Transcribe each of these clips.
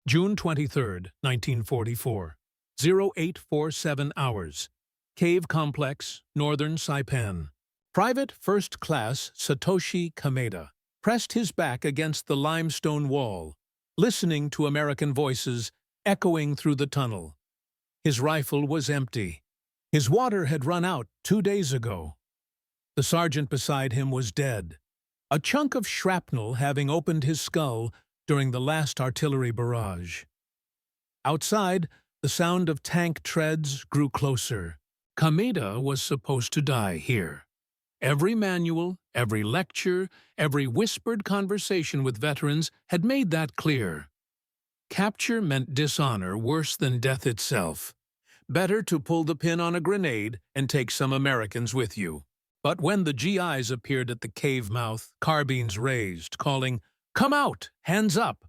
June 23, 1944, 0847 hours. Cave Complex, Northern Saipan. Private First Class Satoshi Kameda pressed his back against the limestone wall, listening to American voices echoing through the tunnel. His rifle was empty. His water had run out 2 days ago. The sergeant beside him was dead, a chunk of shrapnel having opened his skull during the last artillery barrage. Outside, the sound of tank treads grew closer. Kameda was supposed to die here. Every manual, every lecture, every whispered conversation with veterans had made that clear. Capture meant dishonor worse than death itself. Better to pull the pin on a grenade and take some Americans with you. But when the GIs appeared at the cave mouth, carbines raised, calling, "Come out! Hands up!"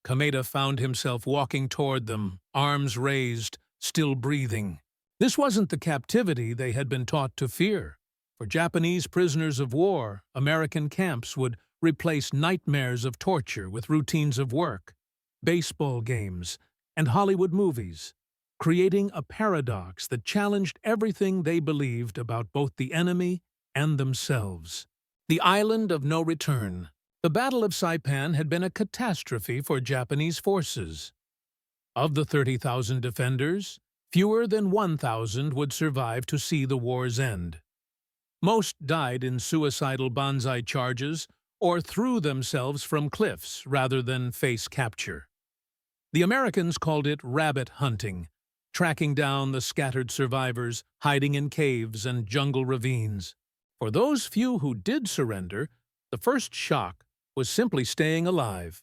Kameda found himself walking toward them, arms raised, still breathing. This wasn't the captivity they had been taught to fear. For Japanese prisoners of war, American camps would replace nightmares of torture with routines of work, baseball games, and Hollywood movies, creating a paradox that challenged everything they believed about both the enemy and themselves. The island of no return. The Battle of Saipan had been a catastrophe for Japanese forces. Of the 30,000 defenders, fewer than 1,000 would survive to see the war's end. Most died in suicidal banzai charges or threw themselves from cliffs rather than face capture. The Americans called it rabbit hunting, tracking down the scattered survivors, hiding in caves and jungle ravines. For those few who did surrender, the first shock was simply staying alive.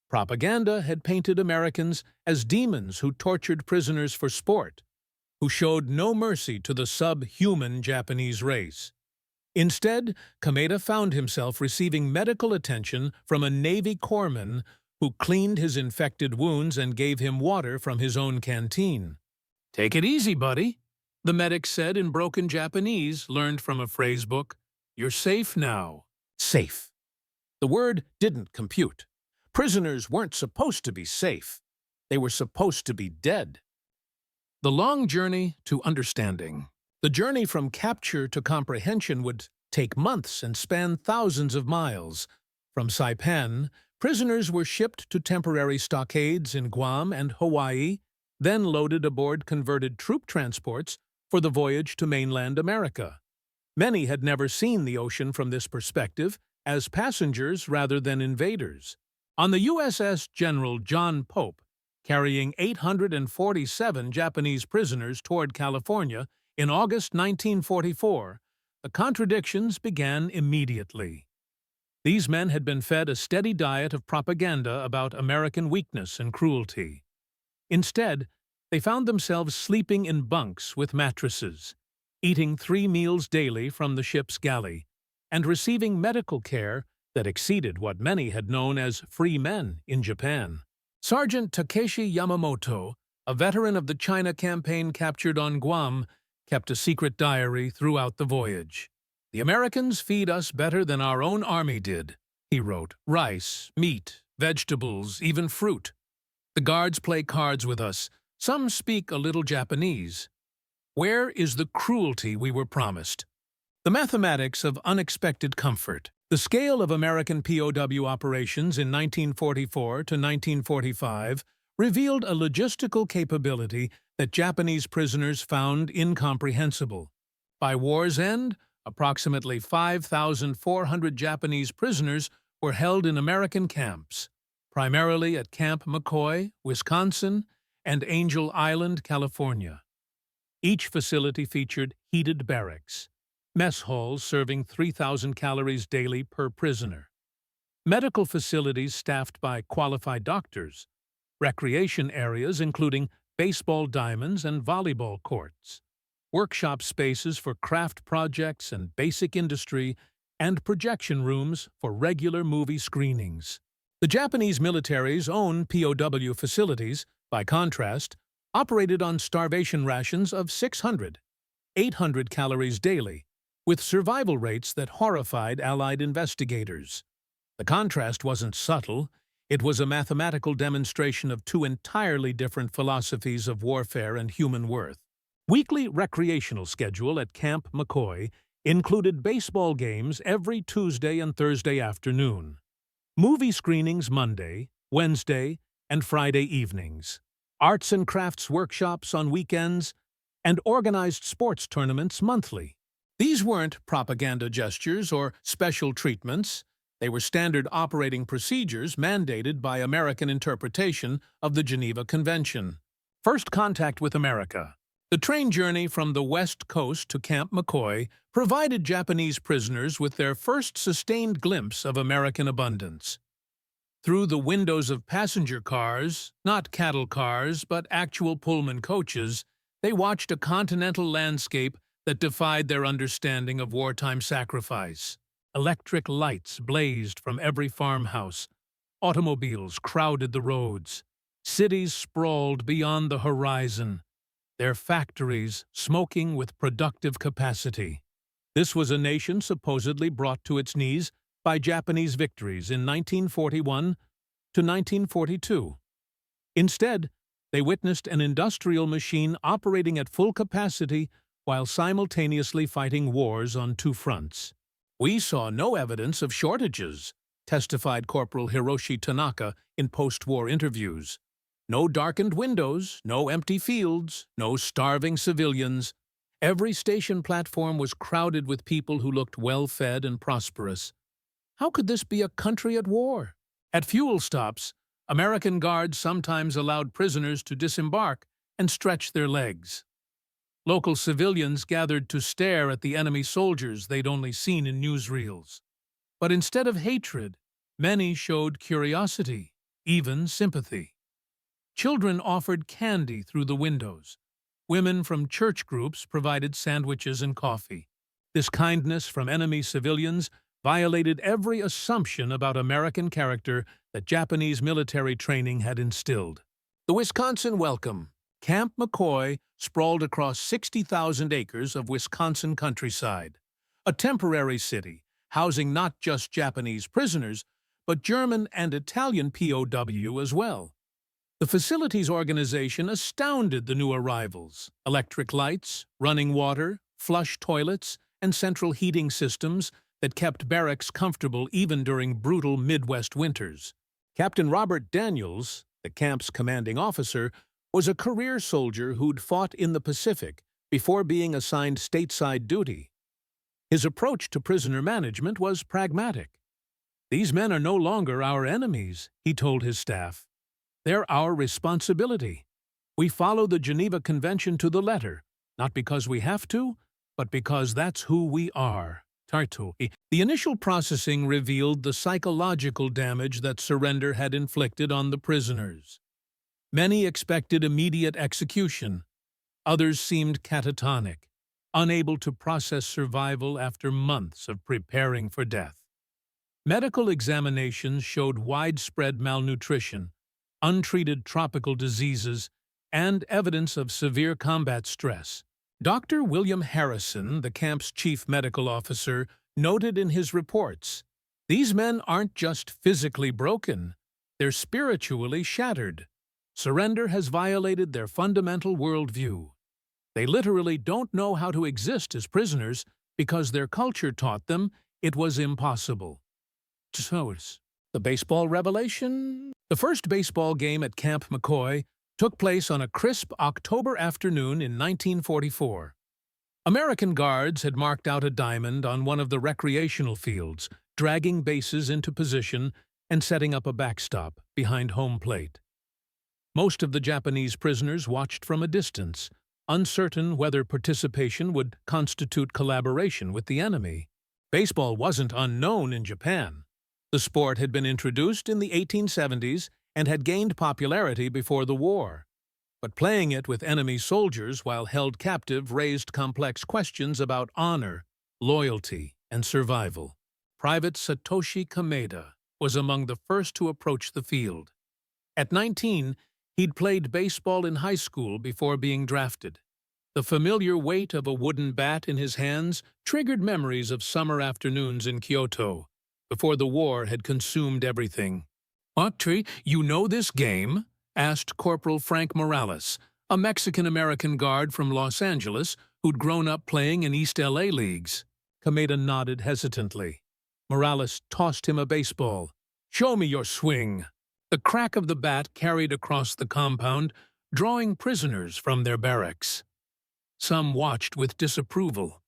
Propaganda had painted Americans as demons who tortured prisoners for sport, who showed no mercy to the subhuman Japanese race. Instead, Kameda found himself receiving medical attention from a Navy corpsman who cleaned his infected wounds and gave him water from his own canteen. "Take it easy, buddy," the medic said in broken Japanese, learned from a phrasebook. "You're safe now." Safe. The word didn't compute. Prisoners weren't supposed to be safe. They were supposed to be dead. The long journey to understanding. The journey from capture to comprehension would take months and span thousands of miles. From Saipan, prisoners were shipped to temporary stockades in Guam and Hawaii, then loaded aboard converted troop transports for the voyage to mainland America. Many had never seen the ocean from this perspective, as passengers rather than invaders. On the USS General John Pope, carrying 847 Japanese prisoners toward California in August 1944, the contradictions began immediately. These men had been fed a steady diet of propaganda about American weakness and cruelty. Instead, they found themselves sleeping in bunks with mattresses, eating 3 meals daily from the ship's galley, and receiving medical care that exceeded what many had known as free men in Japan. Sergeant Takeshi Yamamoto, a veteran of the China campaign captured on Guam, kept a secret diary throughout the voyage. "The Americans feed us better than our own army did," he wrote. "Rice, meat, vegetables, even fruit. The guards play cards with us. Some speak a little Japanese. Where is the cruelty we were promised?" The mathematics of unexpected comfort. The scale of American POW operations in 1944 to 1945 revealed a logistical capability that Japanese prisoners found incomprehensible. By war's end, approximately 5,400 Japanese prisoners were held in American camps, primarily at Camp McCoy, Wisconsin, and Angel Island, California. Each facility featured heated barracks, mess halls serving 3,000 calories daily per prisoner, medical facilities staffed by qualified doctors, recreation areas including baseball diamonds and volleyball courts, workshop spaces for craft projects and basic industry, and projection rooms for regular movie screenings. The Japanese military's own POW facilities, by contrast, operated on starvation rations of 600, 800 calories daily, with survival rates that horrified Allied investigators. The contrast wasn't subtle, It was a mathematical demonstration of two entirely different philosophies of warfare and human worth. Weekly recreational schedule at Camp McCoy included baseball games every Tuesday and Thursday afternoon, movie screenings Monday, Wednesday, and Friday evenings, arts and crafts workshops on weekends, and organized sports tournaments monthly. These weren't propaganda gestures or special treatments. They were standard operating procedures mandated by American interpretation of the Geneva Convention. First contact with America. The train journey from the West Coast to Camp McCoy provided Japanese prisoners with their first sustained glimpse of American abundance. Through the windows of passenger cars, not cattle cars, but actual Pullman coaches, they watched a continental landscape that defied their understanding of wartime sacrifice. Electric lights blazed from every farmhouse. Automobiles crowded the roads. Cities sprawled beyond the horizon, their factories smoking with productive capacity. This was a nation supposedly brought to its knees by Japanese victories in 1941 to 1942. Instead, they witnessed an industrial machine operating at full capacity while simultaneously fighting wars on two fronts. "We saw no evidence of shortages," testified Corporal Hiroshi Tanaka in post-war interviews. "No darkened windows, no empty fields, no starving civilians. Every station platform was crowded with people who looked well-fed and prosperous. How could this be a country at war?" At fuel stops, American guards sometimes allowed prisoners to disembark and stretch their legs. Local civilians gathered to stare at the enemy soldiers they'd only seen in newsreels. But instead of hatred, many showed curiosity, even sympathy. Children offered candy through the windows. Women from church groups provided sandwiches and coffee. This kindness from enemy civilians violated every assumption about American character that Japanese military training had instilled. The Wisconsin welcome. Camp McCoy sprawled across 60,000 acres of Wisconsin countryside, a temporary city housing not just Japanese prisoners, but German and Italian POW as well. The facility's organization astounded the new arrivals. Electric lights, running water, flush toilets, and central heating systems that kept barracks comfortable even during brutal Midwest winters. Captain Robert Daniels, the camp's commanding officer, was a career soldier who'd fought in the Pacific before being assigned stateside duty. His approach to prisoner management was pragmatic. "These men are no longer our enemies," he told his staff. "They're our responsibility. We follow the Geneva Convention to the letter, not because we have to, but because that's who we are." The initial processing revealed the psychological damage that surrender had inflicted on the prisoners. Many expected immediate execution. Others seemed catatonic, unable to process survival after months of preparing for death. Medical examinations showed widespread malnutrition, untreated tropical diseases, and evidence of severe combat stress. Dr. William Harrison, the camp's chief medical officer, noted in his reports, "These men aren't just physically broken, they're spiritually shattered. Surrender has violated their fundamental worldview. They literally don't know how to exist as prisoners because their culture taught them it was impossible." The baseball revelation? The first baseball game at Camp McCoy took place on a crisp October afternoon in 1944. American guards had marked out a diamond on one of the recreational fields, dragging bases into position and setting up a backstop behind home plate. Most of the Japanese prisoners watched from a distance, uncertain whether participation would constitute collaboration with the enemy. Baseball wasn't unknown in Japan. The sport had been introduced in the 1870s and had gained popularity before the war. But playing it with enemy soldiers while held captive raised complex questions about honor, loyalty, and survival. Private Satoshi Kameda was among the first to approach the field. At 19, he'd played baseball in high school before being drafted. The familiar weight of a wooden bat in his hands triggered memories of summer afternoons in Kyoto, before the war had consumed everything. Autry, you know this game? Asked Corporal Frank Morales, a Mexican-American guard from Los Angeles who'd grown up playing in East LA leagues. Kameda nodded hesitantly. Morales tossed him a baseball. Show me your swing. The crack of the bat carried across the compound, drawing prisoners from their barracks. Some watched with disapproval.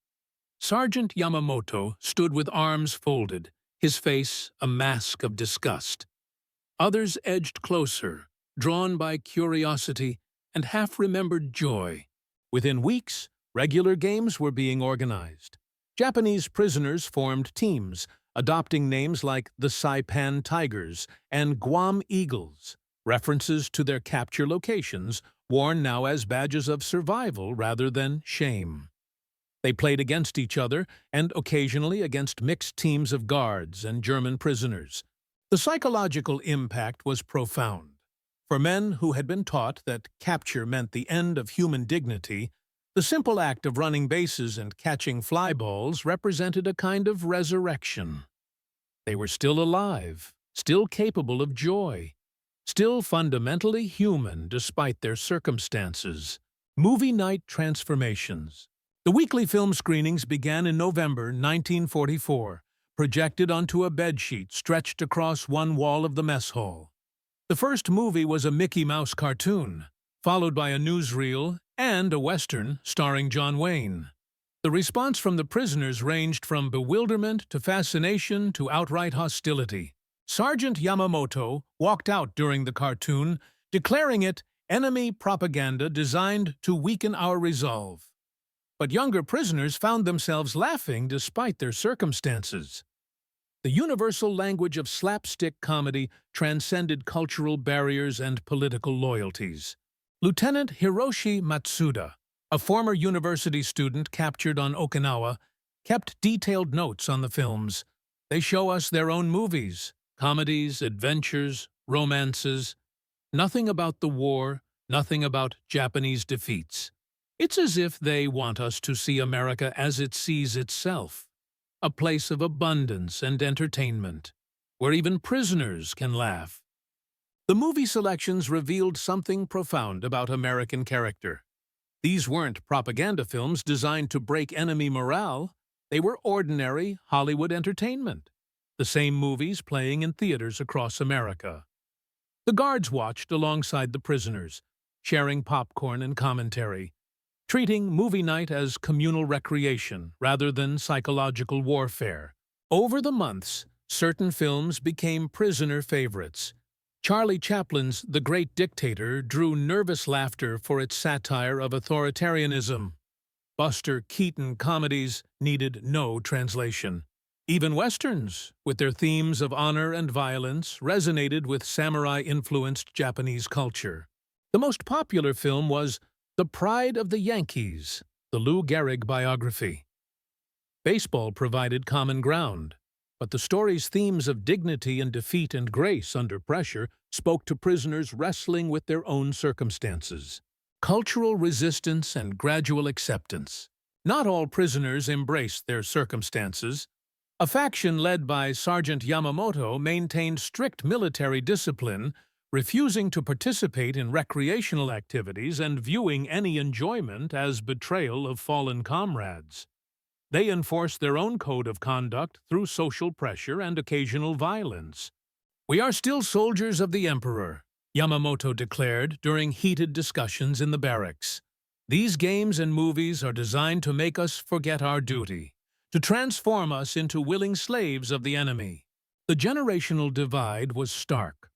Sergeant Yamamoto stood with arms folded, his face a mask of disgust. Others edged closer, drawn by curiosity and half-remembered joy. Within weeks, regular games were being organized. Japanese prisoners formed teams, adopting names like the Saipan Tigers and Guam Eagles, references to their capture locations, worn now as badges of survival rather than shame. They played against each other and occasionally against mixed teams of guards and German prisoners. The psychological impact was profound. For men who had been taught that capture meant the end of human dignity, the simple act of running bases and catching fly balls represented a kind of resurrection. They were still alive, still capable of joy, still fundamentally human despite their circumstances. Movie night transformations. The weekly film screenings began in November 1944, projected onto a bedsheet stretched across one wall of the mess hall. The first movie was a Mickey Mouse cartoon, followed by a newsreel and a Western starring John Wayne. The response from the prisoners ranged from bewilderment to fascination to outright hostility. Sergeant Yamamoto walked out during the cartoon, declaring it enemy propaganda designed to weaken our resolve. But younger prisoners found themselves laughing despite their circumstances. The universal language of slapstick comedy transcended cultural barriers and political loyalties. Lieutenant Hiroshi Matsuda, a former university student captured on Okinawa, kept detailed notes on the films. They show us their own movies, comedies, adventures, romances. Nothing about the war, nothing about Japanese defeats. It's as if they want us to see America as it sees itself, a place of abundance and entertainment, where even prisoners can laugh. The movie selections revealed something profound about American character. These weren't propaganda films designed to break enemy morale. They were ordinary Hollywood entertainment, the same movies playing in theaters across America. The guards watched alongside the prisoners, sharing popcorn and commentary, treating movie night as communal recreation rather than psychological warfare. Over the months, certain films became prisoner favorites. Charlie Chaplin's The Great Dictator drew nervous laughter for its satire of authoritarianism. Buster Keaton comedies needed no translation. Even Westerns, with their themes of honor and violence, resonated with samurai-influenced Japanese culture. The most popular film was The Pride of the Yankees, the Lou Gehrig biography. Baseball provided common ground, but the story's themes of dignity and defeat and grace under pressure spoke to prisoners wrestling with their own circumstances. Cultural resistance and gradual acceptance. Not all prisoners embraced their circumstances. A faction led by Sergeant Yamamoto maintained strict military discipline, refusing to participate in recreational activities and viewing any enjoyment as betrayal of fallen comrades. They enforced their own code of conduct through social pressure and occasional violence. "We are still soldiers of the Emperor," Yamamoto declared during heated discussions in the barracks. "These games and movies are designed to make us forget our duty, to transform us into willing slaves of the enemy." The generational divide was stark.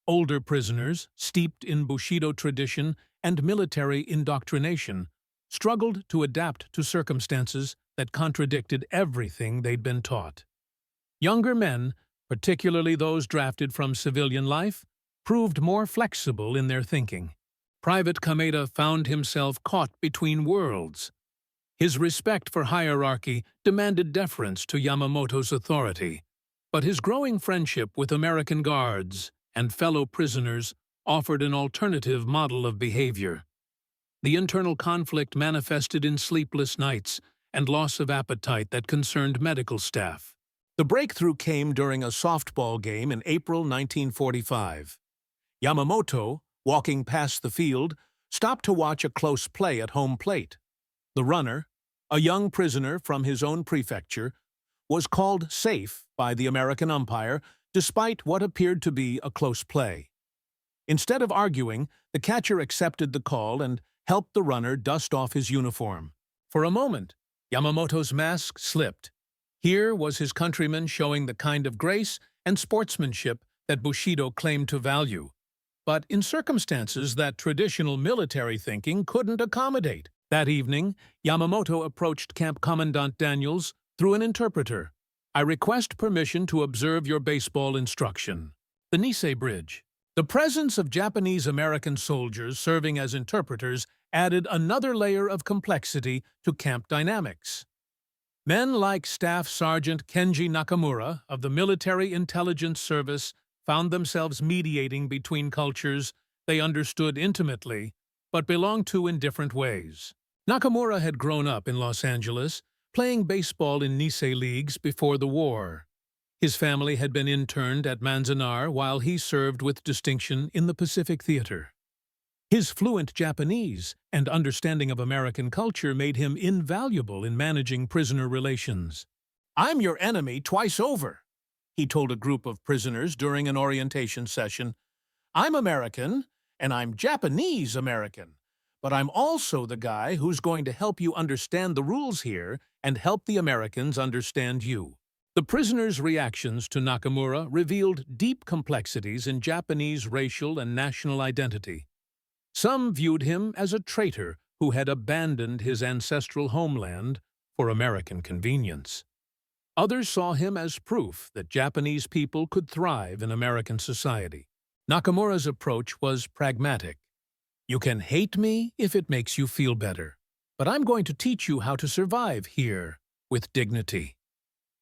Older prisoners, steeped in Bushido tradition and military indoctrination, struggled to adapt to circumstances that contradicted everything they'd been taught. Younger men, particularly those drafted from civilian life, proved more flexible in their thinking. Private Kameda found himself caught between worlds. His respect for hierarchy demanded deference to Yamamoto's authority, but his growing friendship with American guards and fellow prisoners offered an alternative model of behavior. The internal conflict manifested in sleepless nights and loss of appetite that concerned medical staff. The breakthrough came during a softball game in April 1945. Yamamoto, walking past the field, stopped to watch a close play at home plate. The runner, a young prisoner from his own prefecture, was called safe by the American umpire despite what appeared to be a close play. Instead of arguing, the catcher accepted the call and helped the runner dust off his uniform. For a moment, Yamamoto's mask slipped. Here was his countryman showing the kind of grace and sportsmanship that Bushido claimed to value, but in circumstances that traditional military thinking couldn't accommodate. That evening, Yamamoto approached Camp Commandant Daniels through an interpreter. "I request permission to observe your baseball instruction." The Nisei Bridge. The presence of Japanese-American soldiers serving as interpreters added another layer of complexity to camp dynamics. Men like Staff Sergeant Kenji Nakamura of the Military Intelligence Service found themselves mediating between cultures they understood intimately, but belonged to in different ways. Nakamura had grown up in Los Angeles, playing baseball in Nisei leagues before the war. His family had been interned at Manzanar while he served with distinction in the Pacific Theater. His fluent Japanese and understanding of American culture made him invaluable in managing prisoner relations. "I'm your enemy twice over," he told a group of prisoners during an orientation session. "I'm American, and I'm Japanese American, but I'm also the guy who's going to help you understand the rules here and help the Americans understand you." The prisoners' reactions to Nakamura revealed deep complexities in Japanese racial and national identity. Some viewed him as a traitor who had abandoned his ancestral homeland for American convenience. Others saw him as proof that Japanese people could thrive in American society. Nakamura's approach was pragmatic. "You can hate me if it makes you feel better, but I'm going to teach you how to survive here with dignity."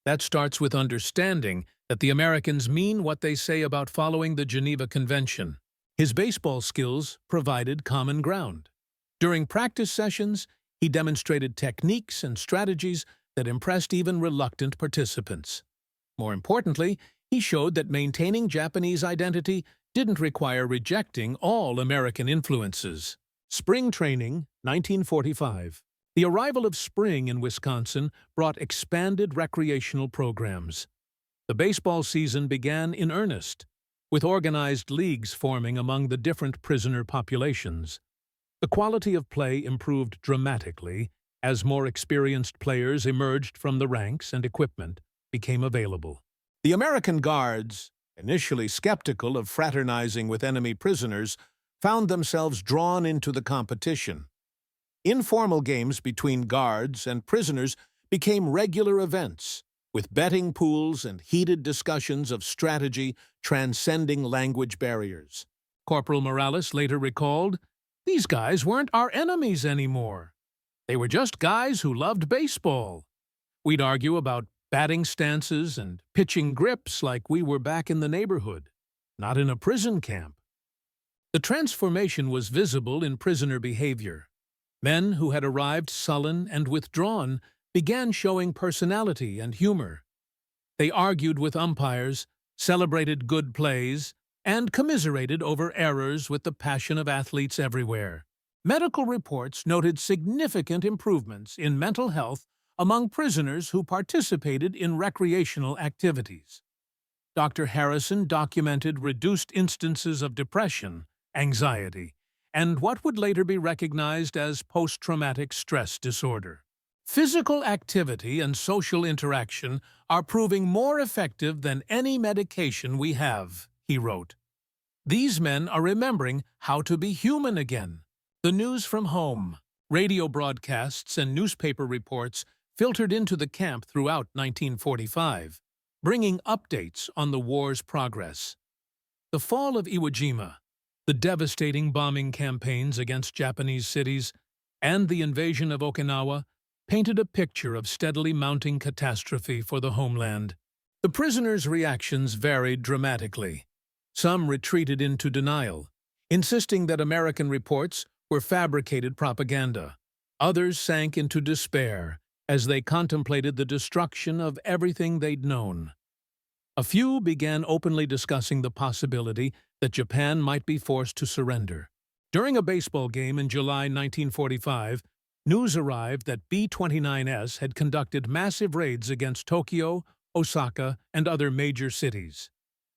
That starts with understanding that the Americans mean what they say about following the Geneva Convention. His baseball skills provided common ground. During practice sessions, he demonstrated techniques and strategies that impressed even reluctant participants. More importantly, he showed that maintaining Japanese identity didn't require rejecting all American influences. Spring training, 1945. The arrival of spring in Wisconsin brought expanded recreational programs. The baseball season began in earnest, with organized leagues forming among the different prisoner populations. The quality of play improved dramatically as more experienced players emerged from the ranks and equipment became available. The American guards, initially skeptical of fraternizing with enemy prisoners, found themselves drawn into the competition. Informal games between guards and prisoners became regular events, with betting pools and heated discussions of strategy transcending language barriers. Corporal Morales later recalled, "These guys weren't our enemies anymore. They were just guys who loved baseball. We'd argue about batting stances and pitching grips like we were back in the neighborhood, not in a prison camp." The transformation was visible in prisoner behavior. Men who had arrived sullen and withdrawn began showing personality and humor. They argued with umpires, celebrated good plays, and commiserated over errors with the passion of athletes everywhere. Medical reports noted significant improvements in mental health among prisoners who participated in recreational activities. Dr. Harrison documented reduced instances of depression, anxiety, and what would later be recognized as post-traumatic stress disorder. "Physical activity and social interaction are proving more effective than any medication we have," he wrote. "These men are remembering how to be human again." The news from home, radio broadcasts and newspaper reports filtered into the camp throughout 1945, bringing updates on the war's progress. The fall of Iwo Jima, the devastating bombing campaigns against Japanese cities, and the invasion of Okinawa painted a picture of steadily mounting catastrophe for the homeland. The prisoners' reactions varied dramatically. Some retreated into denial, insisting that American reports were fabricated propaganda. Others sank into despair, as they contemplated the destruction of everything they'd known. A few began openly discussing the possibility that Japan might be forced to surrender. During a baseball game in July 1945, news arrived that B-29s had conducted massive raids against Tokyo, Osaka, and other major cities.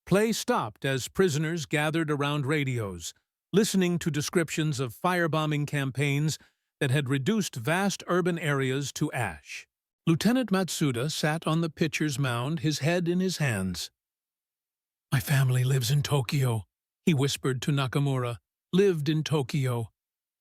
Play stopped as prisoners gathered around radios, listening to descriptions of firebombing campaigns that had reduced vast urban areas to ash. Lieutenant Matsuda sat on the pitcher's mound, his head in his hands. "My family lives in Tokyo," he whispered to Nakamura. "Lived in Tokyo.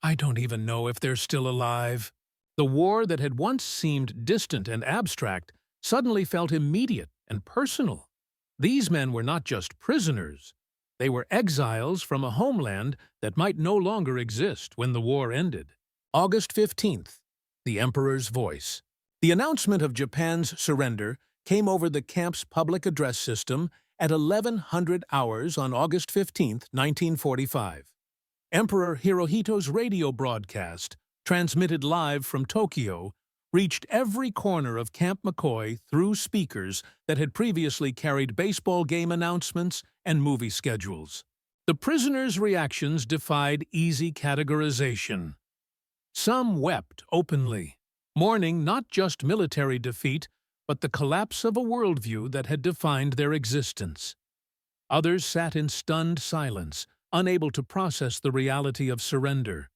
I don't even know if they're still alive." The war that had once seemed distant and abstract suddenly felt immediate and personal. These men were not just prisoners. They were exiles from a homeland that might no longer exist when the war ended. August 15th, the Emperor's voice. The announcement of Japan's surrender came over the camp's public address system at 1100 hours on August 15, 1945. Emperor Hirohito's radio broadcast, transmitted live from Tokyo, reached every corner of Camp McCoy through speakers that had previously carried baseball game announcements and movie schedules. The prisoners' reactions defied easy categorization. Some wept openly, mourning not just military defeat, but the collapse of a worldview that had defined their existence. Others sat in stunned silence, unable to process the reality of surrender.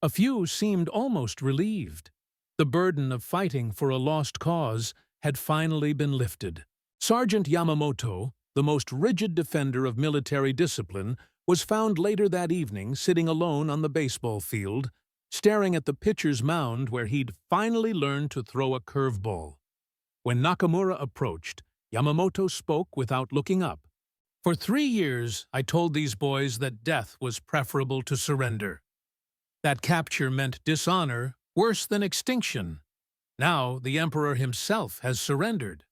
A few seemed almost relieved. The burden of fighting for a lost cause had finally been lifted. Sergeant Yamamoto, the most rigid defender of military discipline, was found later that evening sitting alone on the baseball field, staring at the pitcher's mound where he'd finally learned to throw a curveball. When Nakamura approached, Yamamoto spoke without looking up. "For 3 years, I told these boys that death was preferable to surrender. That capture meant dishonor, worse than extinction. Now the Emperor himself has surrendered.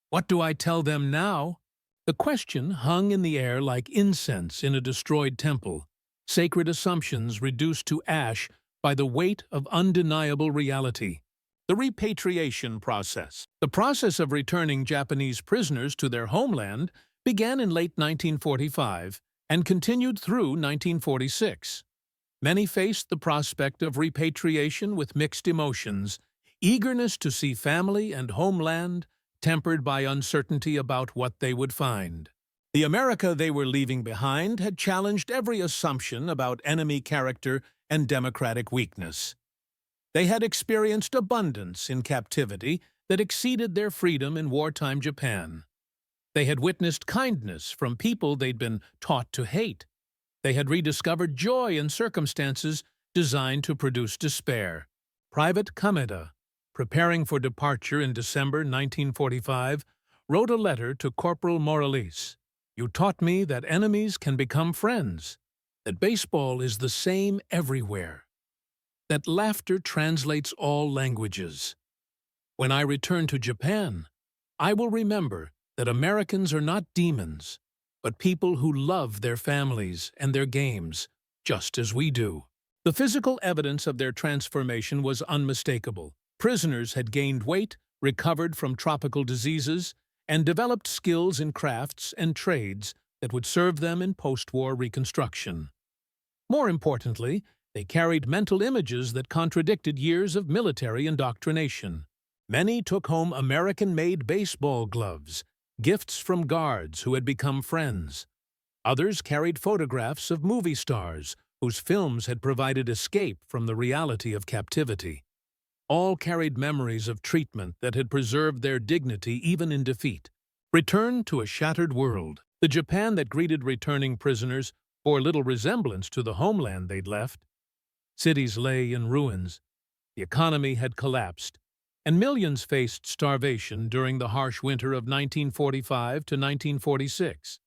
What do I tell them now?" The question hung in the air like incense in a destroyed temple, sacred assumptions reduced to ash by the weight of undeniable reality. The repatriation process. The process of returning Japanese prisoners to their homeland began in late 1945 and continued through 1946. Many faced the prospect of repatriation with mixed emotions, eagerness to see family and homeland tempered by uncertainty about what they would find. The America they were leaving behind had challenged every assumption about enemy character and democratic weakness. They had experienced abundance in captivity that exceeded their freedom in wartime Japan. They had witnessed kindness from people they'd been taught to hate. They had rediscovered joy in circumstances designed to produce despair. Private Kameda, preparing for departure in December 1945, wrote a letter to Corporal Morales. "You taught me that enemies can become friends, that baseball is the same everywhere, that laughter translates all languages. When I return to Japan, I will remember that Americans are not demons, but people who love their families and their games, just as we do." The physical evidence of their transformation was unmistakable. Prisoners had gained weight, recovered from tropical diseases, and developed skills in crafts and trades that would serve them in post-war reconstruction. More importantly, they carried mental images that contradicted years of military indoctrination. Many took home American-made baseball gloves, gifts from guards who had become friends. Others carried photographs of movie stars whose films had provided escape from the reality of captivity. All carried memories of treatment that had preserved their dignity even in defeat. Return to a shattered world. The Japan that greeted returning prisoners bore little resemblance to the homeland they'd left. Cities lay in ruins. The economy had collapsed, and millions faced starvation during the harsh winter of 1945 to 1946.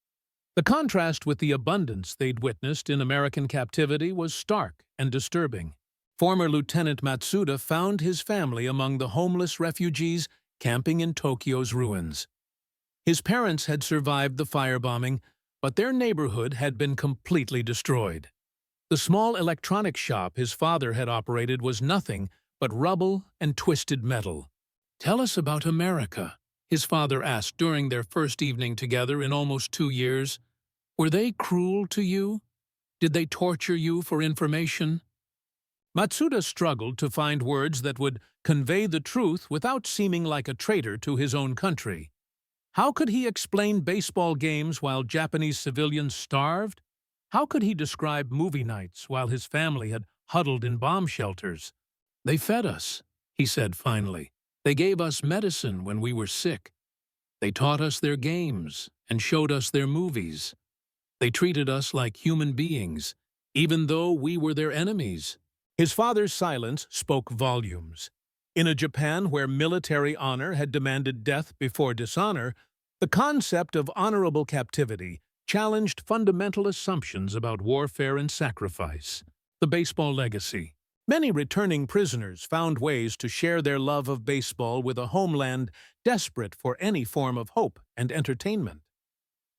The contrast with the abundance they'd witnessed in American captivity was stark and disturbing. Former Lieutenant Matsuda found his family among the homeless refugees camping in Tokyo's ruins. His parents had survived the firebombing, but their neighborhood had been completely destroyed. The small electronics shop his father had operated was nothing but rubble and twisted metal. "Tell us about America," his father asked during their first evening together in almost 2 years. "Were they cruel to you? Did they torture you for information?" Matsuda struggled to find words that would convey the truth without seeming like a traitor to his own country. How could he explain baseball games while Japanese civilians starved? How could he describe movie nights while his family had huddled in bomb shelters? "They fed us," he said finally. "They gave us medicine when we were sick. They taught us their games and showed us their movies. They treated us like human beings, even though we were their enemies." His father's silence spoke volumes. In a Japan where military honor had demanded death before dishonor, the concept of honorable captivity challenged fundamental assumptions about warfare and sacrifice. The baseball legacy. Many returning prisoners found ways to share their love of baseball with a homeland desperate for any form of hope and entertainment.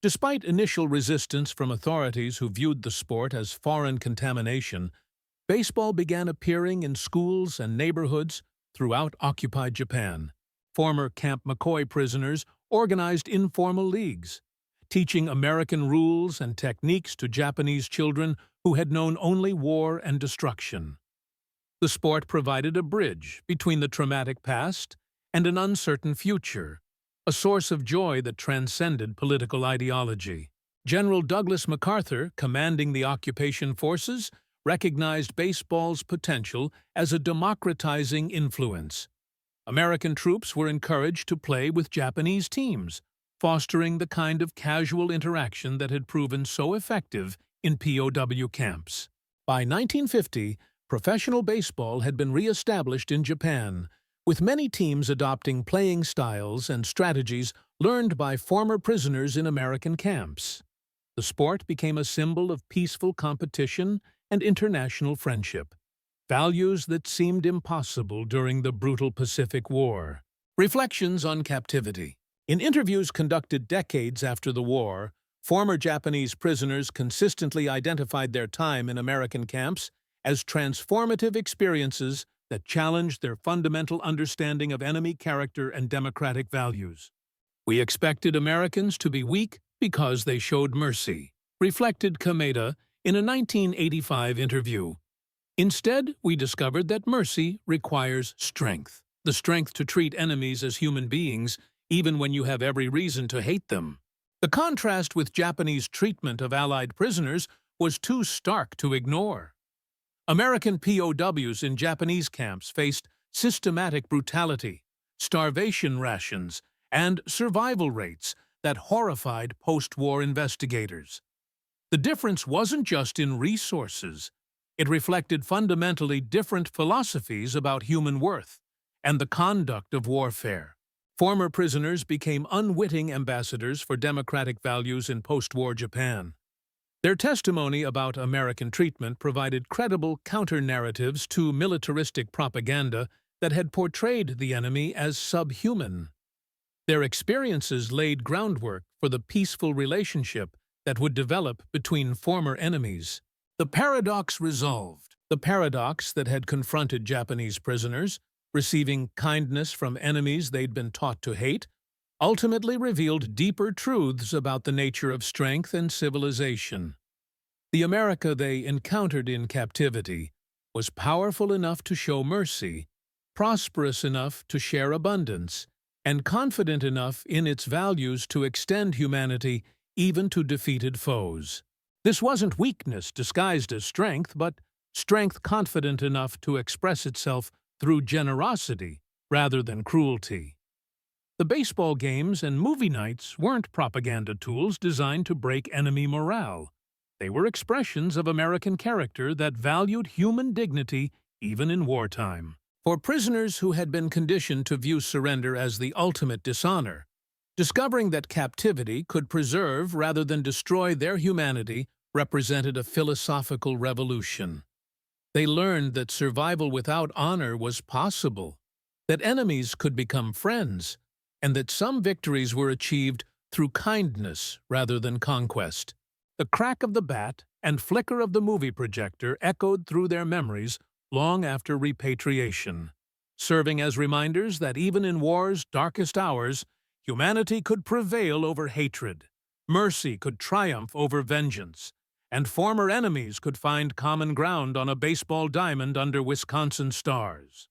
Despite initial resistance from authorities who viewed the sport as foreign contamination, baseball began appearing in schools and neighborhoods throughout occupied Japan. Former Camp McCoy prisoners organized informal leagues, teaching American rules and techniques to Japanese children who had known only war and destruction. The sport provided a bridge between the traumatic past and an uncertain future, a source of joy that transcended political ideology. General Douglas MacArthur, commanding the occupation forces, recognized baseball's potential as a democratizing influence. American troops were encouraged to play with Japanese teams, fostering the kind of casual interaction that had proven so effective in POW camps. By 1950, professional baseball had been re-established in Japan, with many teams adopting playing styles and strategies learned by former prisoners in American camps. The sport became a symbol of peaceful competition and international friendship, values that seemed impossible during the brutal Pacific War. Reflections on captivity. In interviews conducted decades after the war, former Japanese prisoners consistently identified their time in American camps as transformative experiences that challenged their fundamental understanding of enemy character and democratic values. "We expected Americans to be weak because they showed mercy," reflected Kameda in a 1985 interview. "Instead, we discovered that mercy requires strength, the strength to treat enemies as human beings, even when you have every reason to hate them." The contrast with Japanese treatment of Allied prisoners was too stark to ignore. American POWs in Japanese camps faced systematic brutality, starvation rations, and survival rates that horrified post-war investigators. The difference wasn't just in resources. It reflected fundamentally different philosophies about human worth and the conduct of warfare. Former prisoners became unwitting ambassadors for democratic values in post-war Japan. Their testimony about American treatment provided credible counter-narratives to militaristic propaganda that had portrayed the enemy as subhuman. Their experiences laid groundwork for the peaceful relationship that would develop between former enemies. The paradox resolved. The paradox that had confronted Japanese prisoners, receiving kindness from enemies they'd been taught to hate, ultimately revealed deeper truths about the nature of strength and civilization. The America they encountered in captivity was powerful enough to show mercy, prosperous enough to share abundance, and confident enough in its values to extend humanity even to defeated foes. This wasn't weakness disguised as strength, but strength confident enough to express itself through generosity rather than cruelty. The baseball games and movie nights weren't propaganda tools designed to break enemy morale. They were expressions of American character that valued human dignity even in wartime. For prisoners who had been conditioned to view surrender as the ultimate dishonor, discovering that captivity could preserve rather than destroy their humanity represented a philosophical revolution. They learned that survival without honor was possible, that enemies could become friends, and that some victories were achieved through kindness rather than conquest. The crack of the bat and flicker of the movie projector echoed through their memories long after repatriation. serving as reminders that even in war's darkest hours, humanity could prevail over hatred, mercy could triumph over vengeance, and former enemies could find common ground on a baseball diamond under Wisconsin stars.